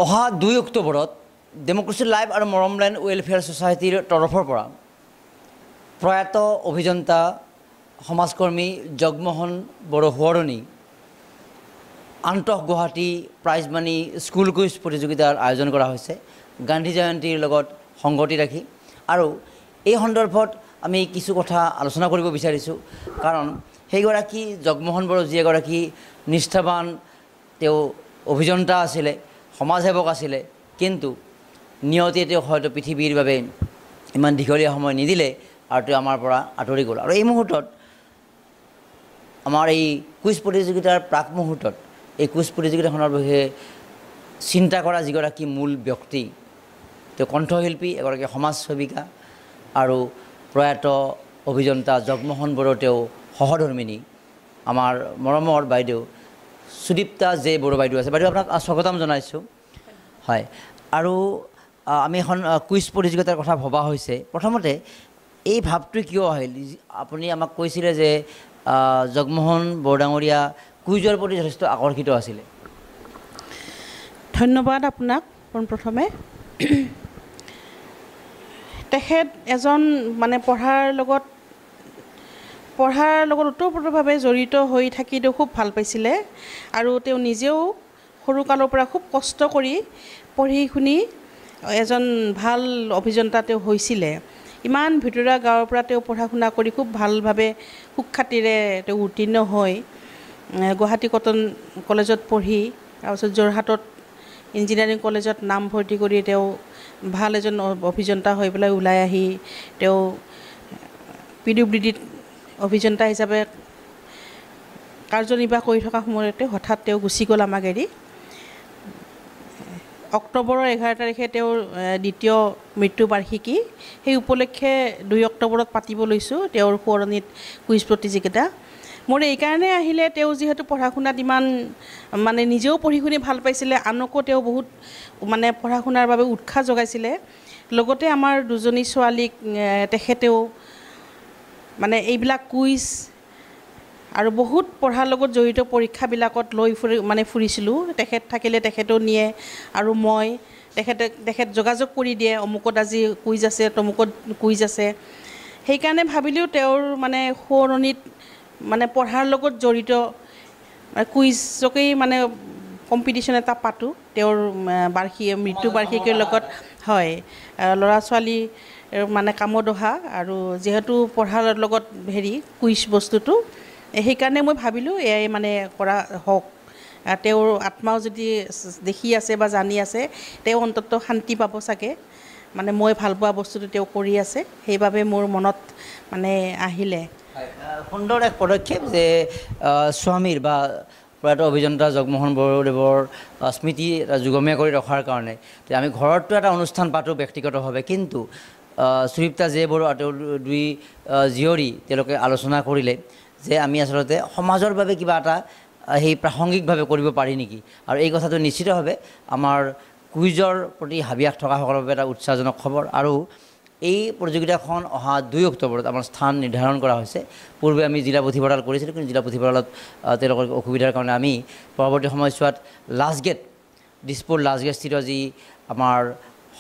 অহা 2 অক্টোবৰত democracy live আৰু মৰমলেণ্ড ৱেলফেয়াৰ ছ'চাইটিৰ তৰফৰ পৰা প্ৰয়াত অভিযন্তা সমাজকৰ্মী জগমোহন বড়ো সোঁৱৰণী আন্তঃগুৱাহাটী প্ৰাইজ মানি স্কুল কুইজ প্ৰতিযোগিতাৰ আয়োজন কৰা হৈছে গান্ধী জয়ন্তীৰ লগত সংগতি ৰাখি। আৰু এই সন্দৰ্ভত আমি কিছু কথা আলোচনা কৰিব বিচাৰিছোঁ, কাৰণ সেইগৰাকী জগমোহন বড়ো যি এগৰাকী নিষ্ঠাবান তেওঁ অভিযন্তা আছিলে, সমাজসেৱক আছিলে, কিন্তু নিয়তিয়ে তেওঁক হয়তো পৃথিৱীৰ বাবে ইমান দীঘলীয়া সময় নিদিলে আৰু তেওঁ আমাৰ পৰা আঁতৰি গ'ল। আৰু এই মুহূৰ্তত আমাৰ এই কুইজ প্ৰতিযোগিতাৰ প্ৰাক মুহূৰ্তত এই কুইজ প্ৰতিযোগিতাখনৰ বিষয়ে চিন্তা কৰা যিগৰাকী মূল ব্যক্তি, তেওঁ কণ্ঠশিল্পী, এগৰাকী সমাজ সেৱিকা আৰু প্ৰয়াত অভিযন্তা জগমোহন বড়ো তেওঁ সহধৰ্মিনী আমাৰ মৰমৰ বাইদেউ সুদীপ্তা জে বড়ো বাইদেউ আছে। বাইদেউ আপোনাক স্বাগতম জনাইছোঁ। হয়, আৰু আমি এখন কুইজ প্ৰতিযোগিতাৰ কথা ভবা হৈছে। প্ৰথমতে এই ভাৱটো কিয় আহিল? আপুনি আমাক কৈছিলে যে জগমোহন বড়ো ডাঙৰীয়া কুইজৰ প্ৰতি যথেষ্ট আকৰ্ষিত আছিলে। ধন্যবাদ আপোনাক পোনপ্ৰথমে। তেখেত এজন মানে পঢ়াৰ লগত ওতঃপ্ৰোতভাৱে জড়িত হৈ থাকি তেওঁ খুব ভাল পাইছিলে, আৰু তেওঁ নিজেও সৰুকালৰ পৰা খুব কষ্ট কৰি পঢ়ি শুনি এজন ভাল অভিযন্তা তেওঁ হৈছিলে। ইমান ভিতৰুৱা গাঁৱৰ পৰা তেওঁ পঢ়া শুনা কৰি খুব ভালভাৱে সুখ্যাতিৰে তেওঁ উত্তীৰ্ণ হৈ গুৱাহাটী কটন কলেজত পঢ়ি তাৰপিছত যোৰহাটত ইঞ্জিনিয়াৰিং কলেজত নামভৰ্তি কৰি তেওঁ ভাল এজন অভিযন্তা হৈ পেলাই ওলাই আহি তেওঁ PWDত অভিযন্তা হিচাপে কাৰ্যনিৰ্বাহ কৰি থকা সময়তে হঠাৎ তেওঁ গুচি গ'ল আমাক এৰি। অক্টোবৰৰ 11 তাৰিখে তেওঁৰ দ্বিতীয় মৃত্যু বাৰ্ষিকী। সেই উপলক্ষে 2 অক্টোবৰত পাতিব লৈছোঁ তেওঁৰ সোঁৱৰণিত কুইজ প্ৰতিযোগিতা। মোৰ এইকাৰণে আহিলে, তেওঁ যিহেতু পঢ়া শুনাত ইমান মানে নিজেও পঢ়ি শুনি ভাল পাইছিলে, আনকো তেওঁ বহুত মানে পঢ়া শুনাৰ বাবে উৎসাহ যোগাইছিলে। লগতে আমাৰ দুজনী ছোৱালীক তেখেতেও মানে এইবিলাক কুইজ আৰু বহুত পঢ়াৰ লগত জড়িত পৰীক্ষাবিলাকত লৈ ফুৰিছিলোঁ। তেখেত থাকিলে তেখেতেও নিয়ে, আৰু মই তেখেত যোগাযোগ কৰি দিয়ে, অমুকত আজি কুইজ আছে, তমুকত কুইজ আছে। সেইকাৰণে ভাবিলেও তেওঁৰ মানে সোঁৱৰণিত মানে পঢ়াৰ লগত জড়িত কুইজকেই মানে কম্পিটিশ্যন এটা পাতোঁ তেওঁৰ মৃত্যু বাৰ্ষিকীৰ লগত। হয়, ল'ৰা ছোৱালী মানে কামত অহা, আৰু যিহেতু পঢ়াৰ লগত কুইজ বস্তুটো, সেইকাৰণে মই ভাবিলোঁ এয়াই মানে কৰা হওক। তেওঁৰ আত্মাও যদি দেখি আছে বা জানি আছে, তেওঁ অন্ততঃ শান্তি পাব চাগে। মানে মই ভাল পোৱা বস্তুটো তেওঁ কৰি আছে, সেইবাবে মোৰ মনত মানে আহিলে। সুন্দৰ এক পদক্ষেপ যে স্বামীৰ বা প্ৰয়াত অভিযন্তা জগমোহন বড়োদেৱৰ স্মৃতি যুগমীয়া কৰি ৰখাৰ কাৰণে আমি ঘৰতো এটা অনুষ্ঠান পাতোঁ ব্যক্তিগতভাৱে, কিন্তু সুদীপ্তা জে বড়ো আৰু তেওঁৰ 2 জীয়ৰী তেওঁলোকে আলোচনা কৰিলে যে আমি আচলতে সমাজৰ বাবে কিবা এটা সেই প্ৰাসংগিকভাৱে কৰিব পাৰি নেকি। আৰু এই কথাটো নিশ্চিতভাৱে আমাৰ কুইজৰ প্ৰতি হাবিয়াস থকাসকলৰ বাবে এটা উৎসাহজনক খবৰ। আৰু এই প্ৰতিযোগিতাখন অহা 2 অক্টোবৰত আমাৰ স্থান নিৰ্ধাৰণ কৰা হৈছে। পূৰ্বে আমি জিলা পুথিভঁৰাল কৰিছিলোঁ, কিন্তু জিলা পুথিভঁৰালত তেওঁলোকৰ অসুবিধাৰ কাৰণে আমি পৰৱৰ্তী সময়ছোৱাত লাষ্টগেট, দিছপুৰ লাষ্টগেটস্থিত যি আমাৰ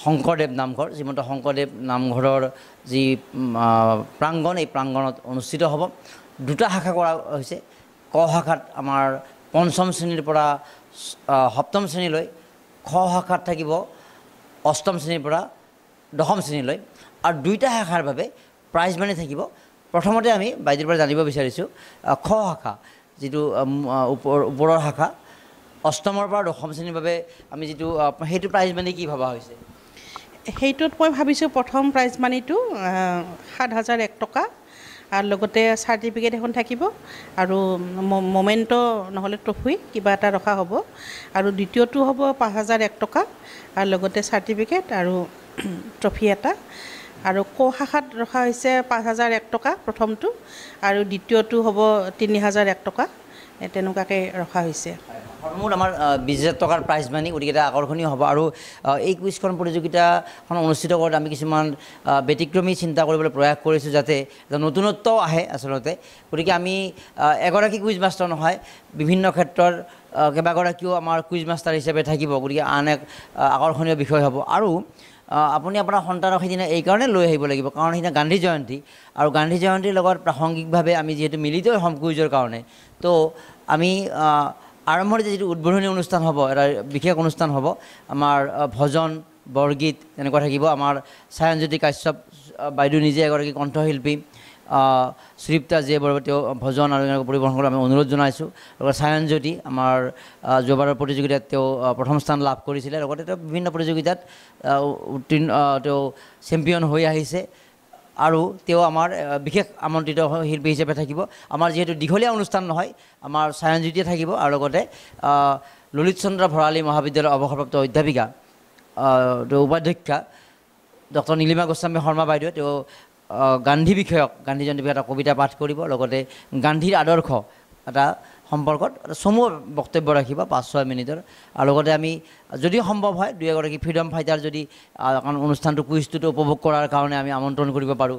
শংকৰদেৱ নামঘৰ, শ্ৰীমন্ত শংকৰদেৱ নামঘৰৰ যি প্ৰাংগণ, এই প্ৰাংগণত অনুষ্ঠিত হ'ব। 2টা শাখা কৰা হৈছে। ক শাখাত আমাৰ 5ম শ্ৰেণীৰ পৰা 7ম শ্ৰেণীলৈ, খ শাখাত থাকিব 8ম শ্ৰেণীৰ পৰা 10ম শ্ৰেণীলৈ, আৰু 2টা শাখাৰ বাবে প্ৰাইজ মানি থাকিব। প্ৰথমতে আমি বাইদেউৰ পৰা জানিব বিচাৰিছোঁ, খ শাখা যিটো ওপৰৰ শাখা 8মৰ পৰা 10ম শ্ৰেণীৰ বাবে আমি যিটো সেইটো প্ৰাইজ মানি কি ভবা হৈছে? সেইটোত মই ভাবিছোঁ প্ৰথম প্ৰাইজ মানিটো 7,001 টকা, আৰু লগতে চাৰ্টিফিকেট এখন থাকিব, আৰু মমেণ্ট নহ'লে ট্ৰফি কিবা এটা ৰখা হ'ব। আৰু দ্বিতীয়টো হ'ব 5,001 টকা, আৰু লগতে চাৰ্টিফিকেট আৰু ট্ৰফি এটা। আৰু ক শাখাত ৰখা হৈছে 5,001 টকা প্ৰথমটো, আৰু দ্বিতীয়টো হ'ব 3,001 টকা। তেনেকুৱাকৈ ৰখা হৈছে। সৰ্বমুঠ আমাৰ 20,000 টকাৰ প্ৰাইজ মানি, গতিকে এটা আকৰ্ষণীয় হ'ব। আৰু এই কুইজখন প্ৰতিযোগিতাখন অনুষ্ঠিত কৰোঁতে আমি কিছুমান ব্যতিক্ৰমী চিন্তা কৰিবলৈ প্ৰয়াস কৰিছোঁ, যাতে এটা নতুনত্ব আহে আচলতে। গতিকে আমি এগৰাকী কুইজ মাষ্টাৰ নহয়, বিভিন্ন ক্ষেত্ৰৰ কেইবাগৰাকীও আমাৰ কুইজ মাষ্টাৰ হিচাপে থাকিব, গতিকে আন এক আকৰ্ষণীয় বিষয় হ'ব। আৰু আপুনি আপোনাৰ সন্তানক সেইদিনা এইকাৰণে লৈ আহিব লাগিব, কাৰণ সেইদিনা গান্ধী জয়ন্তী, আৰু গান্ধী জয়ন্তীৰ লগত প্ৰাসংগিকভাৱে আমি যিহেতু মিলিত হ'ম কুইজৰ কাৰণে, তো আমি আৰম্ভণিতে যিটো উদ্বোধনী অনুষ্ঠান হ'ব, এটা বিশেষ অনুষ্ঠান হ'ব, আমাৰ ভজন বৰগীত তেনেকুৱা থাকিব। আমাৰ ছায়নজ্যোতি কাশ্যপ বাইদেউ নিজে এগৰাকী কণ্ঠশিল্পী, সুদীপ্তা যিয়ে বৰুৱা তেওঁ ভজন আৰু এনেকৈ পৰিৱেশন কৰিবলৈ আমি অনুৰোধ জনাইছোঁ। লগতে ছায়নজ্যোতি আমাৰ যোৱাবাৰৰ প্ৰতিযোগিতাত তেওঁ প্ৰথম স্থান লাভ কৰিছিলে, লগতে তেওঁ বিভিন্ন প্ৰতিযোগিতাত উত্তীৰ্ণ, তেওঁ চেম্পিয়ন হৈ আহিছে, আৰু তেওঁ আমাৰ বিশেষ আমন্ত্ৰিত শিল্পী হিচাপে থাকিব। আমাৰ যিহেতু দীঘলীয়া অনুষ্ঠান নহয়, আমাৰ ছায়নজ্যোতিয়ে থাকিব, আৰু লগতে ললিত চন্দ্ৰ ভৰালী মহাবিদ্যালয়ৰ অৱসৰপ্ৰাপ্ত অধ্যাপিকা, তেওঁ উপাধ্যক্ষা ডক্টৰ নীলিমা গোস্বামী শৰ্মা বাইদেৱে তেওঁ গান্ধী বিষয়ক, গান্ধী জয়ন্তী বিষয়ক এটা কবিতা পাঠ কৰিব, লগতে গান্ধীৰ আদৰ্শ এটা সম্পৰ্কত এটা চমু বক্তব্য ৰাখিব 5-6 মিনিটৰ। আৰু লগতে আমি যদি সম্ভৱ হয় 2-এগৰাকী ফ্ৰীডম ফাইটাৰ যদি অনুষ্ঠানটো কুইজটোতো উপভোগ কৰাৰ কাৰণে আমি আমন্ত্ৰণ কৰিব পাৰোঁ,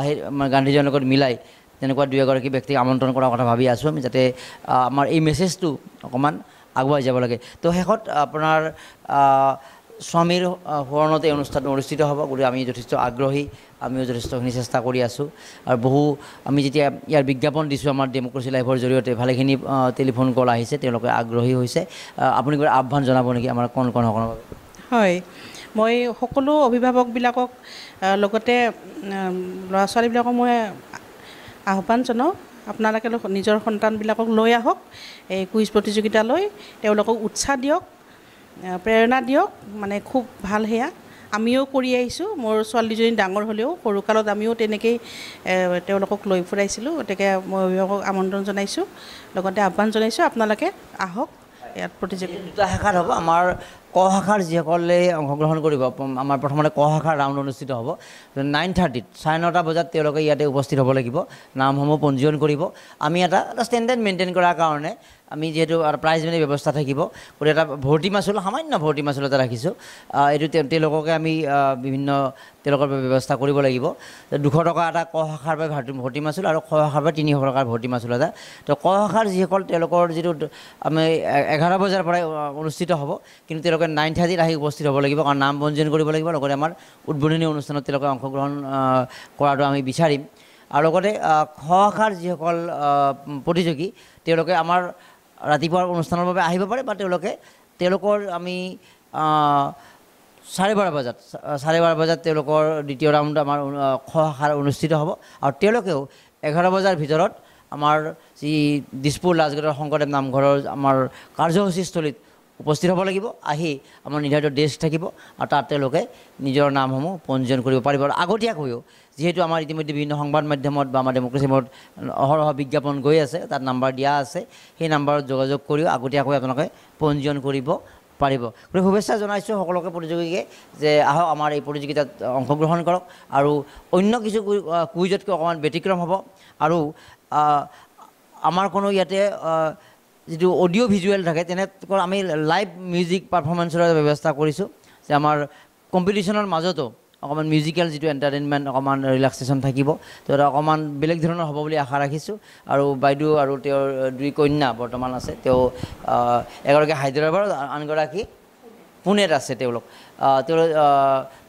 সেই গান্ধী জয়ন্তীৰ লগত মিলাই তেনেকুৱা 2-এগৰাকী ব্যক্তিক আমন্ত্ৰণ কৰাৰ কথা ভাবি আছোঁ আমি, যাতে আমাৰ এই মেছেজটো অকণমান আগুৱাই যাব লাগে। তো শেষত আপোনাৰ স্বামীৰ সোঁৱৰণতে এই অনুষ্ঠানটো অনুষ্ঠিত হ'ব, গতিকে আমি যথেষ্ট আগ্ৰহী, আমিও যথেষ্টখিনি চেষ্টা কৰি আছোঁ। আৰু আমি যেতিয়া ইয়াৰ বিজ্ঞাপন দিছোঁ আমাৰ ডেম'ক্ৰেচি লাইভৰ জৰিয়তে, ভালেখিনি টেলিফোন কল আহিছে, তেওঁলোকে আগ্ৰহী হৈছে। আপুনি কিবা আহ্বান জনাব নেকি আমাৰ কণসকলৰ বাবে? হয়, মই সকলো অভিভাৱকবিলাকক, লগতে ল'ৰা ছোৱালীবিলাকক মই আহ্বান জনাওঁ, আপোনালোকে নিজৰ সন্তানবিলাকক লৈ আহক এই কুইজ প্ৰতিযোগিতালৈ, তেওঁলোকক উৎসাহ দিয়ক, প্ৰেৰণা দিয়ক, মানে খুব ভাল সেয়া। আমিও কৰি আহিছোঁ, মোৰ ছোৱালীজনী ডাঙৰ হ'লেও সৰুকালত আমিও তেনেকৈয়ে তেওঁলোকক লৈ ফুৰাইছিলোঁ, গতিকে মই অভিভাৱকক আমন্ত্ৰণ জনাইছোঁ, লগতে আহ্বান জনাইছোঁ আপোনালোকে আহক ইয়াত প্ৰতিযোগিতা। 2টা শাখাত হ'ব। আমাৰ ক শাখাৰ যিসকলে অংশগ্ৰহণ কৰিব, আমাৰ প্ৰথমতে ক শাখাৰ ৰাউণ্ড অনুষ্ঠিত হ'ব 9:30, 9:30 বজাত তেওঁলোকে ইয়াতে উপস্থিত হ'ব লাগিব, নামসমূহ পঞ্জীয়ন কৰিব। আমি এটা ষ্টেণ্ডাৰ্ড মেইনটেইন কৰাৰ কাৰণে আমি যিহেতু প্ৰাইজ মানি ব্যৱস্থা থাকিব, গতিকে এটা ভৰ্তি মাচুল, সামান্য ভৰ্তি মাচুল এটা ৰাখিছোঁ। এইটো তেওঁলোককে আমি বিভিন্ন তেওঁলোকৰ বাবে ব্যৱস্থা কৰিব লাগিব। 200 টকা এটা ক শাখাৰ বাবে ভৰ্তি মাচুল, আৰু খ শাখাৰ বাবে 300 টকাৰ ভৰ্তি মাচুল এটা। তো ক শাখাৰ যিসকল তেওঁলোকৰ যিটো আমি 11 বজাৰ পৰাই অনুষ্ঠিত হ'ব, কিন্তু তেওঁলোকে 9:30 আহি উপস্থিত হ'ব লাগিব, কাৰণ নাম পঞ্জীয়ন কৰিব লাগিব। লগতে আমাৰ উদ্বোধনী অনুষ্ঠানত তেওঁলোকে অংশগ্ৰহণ কৰাটো আমি বিচাৰিম। আৰু লগতে খ শাখাৰ যিসকল প্ৰতিযোগী, তেওঁলোকে আমাৰ ৰাতিপুৱাৰ অনুষ্ঠানৰ বাবে আহিব পাৰে, বা তেওঁলোকৰ আমি 12:30 বজাত তেওঁলোকৰ দ্বিতীয় ৰাউণ্ড আমাৰ খ শাখাৰ অনুষ্ঠিত হ'ব। আৰু তেওঁলোকেও 11 বজাৰ ভিতৰত আমাৰ যি দিছপুৰ লাজগড়ৰ শংকৰদেৱ নামঘৰৰ আমাৰ কাৰ্যসূচীস্থলীত উপস্থিত হ'ব লাগিব। আহি আমাৰ নিৰ্ধাৰিত ডেস্ক থাকিব, আৰু তাত তেওঁলোকে নিজৰ নামসমূহ পঞ্জীয়ন কৰিব পাৰিব। আৰু আগতীয়াকৈও, যিহেতু আমাৰ ইতিমধ্যে বিভিন্ন সংবাদ মাধ্যমত বা আমাৰ ডেম'ক্ৰেচিমত অহৰহ বিজ্ঞাপন গৈ আছে, তাত নাম্বাৰ দিয়া আছে, সেই নাম্বাৰত যোগাযোগ কৰিও আগতীয়াকৈ আপোনালোকে পঞ্জীয়ন কৰিব পাৰিব। গতিকে শুভেচ্ছা জনাইছোঁ সকলোকে, প্ৰতিযোগীকে, যে আহক আমাৰ এই প্ৰতিযোগিতাত অংশগ্ৰহণ কৰক। আৰু অন্য কিছু কুইজতকৈ অকণমান ব্যতিক্ৰম হ'ব, আৰু আমাৰ কোনো ইয়াতে যিটো অডিঅ' ভিজুৱেল থাকে, তেনেকৈ আমি লাইভ মিউজিক পাৰফৰ্মেঞ্চৰ ব্যৱস্থা কৰিছোঁ, যে আমাৰ কম্পিটিশ্যনৰ মাজতো অকণমান মিউজিকেল যিটো এণ্টাৰটেইনমেণ্ট, অকণমান ৰিলেক্সেশ্যন থাকিব। তো এটা অকণমান বেলেগ ধৰণৰ হ'ব বুলি আশা ৰাখিছোঁ। আৰু বাইদেউ আৰু তেওঁৰ 2 কন্যা বৰ্তমান আছে, তেওঁ এগৰাকী হায়দৰাবাদ, আনগৰাকী পুনেত আছে।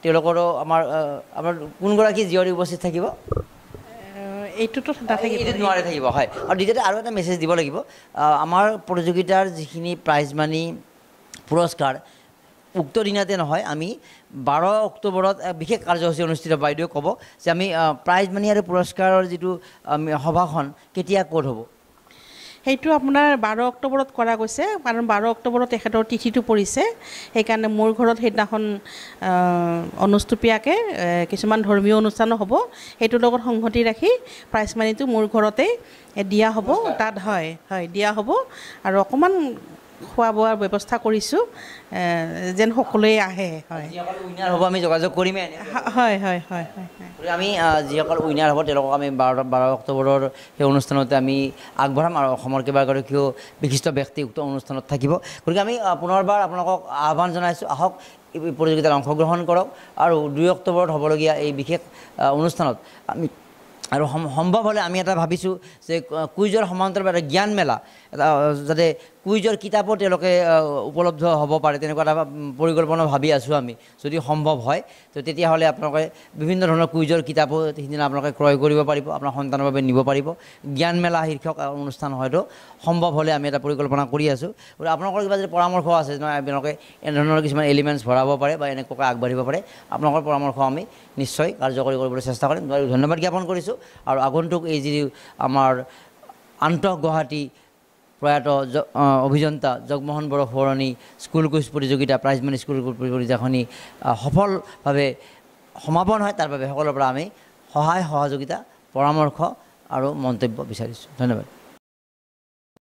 তেওঁলোকৰো আমাৰ কোনগৰাকী জীয়ৰী উপস্থিত থাকিব? এইটোতো নাথাকিব, নোৱাৰে থাকিব, হয়। আৰু দ্বিতীয়তে আৰু এটা মেছেজ দিব লাগিব, আমাৰ প্ৰতিযোগিতাৰ যিখিনি প্ৰাইজ মানি পুৰস্কাৰ উক্ত দিনাতে নহয়, আমি 12 অক্টোবৰত বিশেষ কাৰ্যসূচী অনুষ্ঠিত, বাইদেৱে ক'ব যে আমি প্ৰাইজ মানি আৰু পুৰস্কাৰৰ যিটো সভাখন কেতিয়া ক'ত হ'ব? সেইটো আপোনাৰ 12 অক্টোবৰত কৰা গৈছে, কাৰণ 12 অক্টোবৰত তেখেতৰ তিথিটো পৰিছে। সেইকাৰণে মোৰ ঘৰত সেইদিনাখন অনুষ্টুপীয়াকৈ কিছুমান ধৰ্মীয় অনুষ্ঠানো হ'ব, সেইটোৰ লগত সংগতি ৰাখি প্ৰাইজ মানিটো মোৰ ঘৰতে দিয়া হ'ব। তাত হয় দিয়া হ'ব, আৰু অকণমান খোৱা বোৱাৰ ব্যৱস্থা কৰিছোঁ যেন সকলোৱে আহে হয় যিসকল উইনাৰ হ'ব আমি যোগাযোগ কৰিমেই হয় হয় হয় হয় হয় আমি যিসকল উইনাৰ হ'ব তেওঁলোকক আমি 12 অক্টোবৰৰ সেই অনুষ্ঠানতে আমি আগবঢ়াম আৰু অসমৰ কেইবাগৰাকীও বিশিষ্ট ব্যক্তি উক্ত অনুষ্ঠানত থাকিব গতিকে আমি পুনৰবাৰ আপোনালোকক আহ্বান জনাইছোঁ আহক এই প্ৰতিযোগিতাত অংশগ্ৰহণ কৰক আৰু 2 অক্টোবৰত হ'বলগীয়া এই বিশেষ অনুষ্ঠানত আমি আৰু সম্ভৱ হ'লে আমি এটা ভাবিছোঁ যে কুইজৰ সমান্তৰালভাৱে এটা জ্ঞান মেলা এটা যাতে কুইজৰ কিতাপো তেওঁলোকে উপলব্ধ হ'ব পাৰে তেনেকুৱা এটা পৰিকল্পনা ভাবি আছোঁ আমি যদি সম্ভৱ হয় তো তেতিয়াহ'লে আপোনালোকে বিভিন্ন ধৰণৰ কুইজৰ কিতাপো সেইদিনা আপোনালোকে ক্ৰয় কৰিব পাৰিব আপোনাৰ সন্তানৰ বাবে নিব পাৰিব জ্ঞান মেলা শীৰ্ষক অনুষ্ঠান হয়তো সম্ভৱ হ'লে আমি এটা পৰিকল্পনা কৰি আছোঁ গতিকে আপোনালোকৰ কিবা যদি পৰামৰ্শ আছে নহয় আপোনালোকে এনেধৰণৰ কিছুমান এলিমেণ্টছ ভৰাব পাৰে বা এনেকুৱাকৈ আগবাঢ়িব পাৰে আপোনালোকৰ পৰামৰ্শ আমি নিশ্চয় কাৰ্যকৰী কৰিবলৈ চেষ্টা কৰিম ধন্যবাদ জ্ঞাপন কৰিছোঁ আৰু আগন্তুক এই যি আমাৰ আন্তঃগুৱাহাটী প্ৰয়াত অভিযন্তা জগমোহন বড়ো সোঁৱৰণী স্কুল কুইজ প্ৰতিযোগিতা প্ৰাইজ মানি স্কুল কুইজ প্ৰতিযোগিতাখনি সফলভাৱে সমাপন হয় তাৰ বাবে সকলোৰে পৰা আমি সহায় সহযোগিতা পৰামৰ্শ আৰু মন্তব্য বিচাৰিছোঁ ধন্যবাদ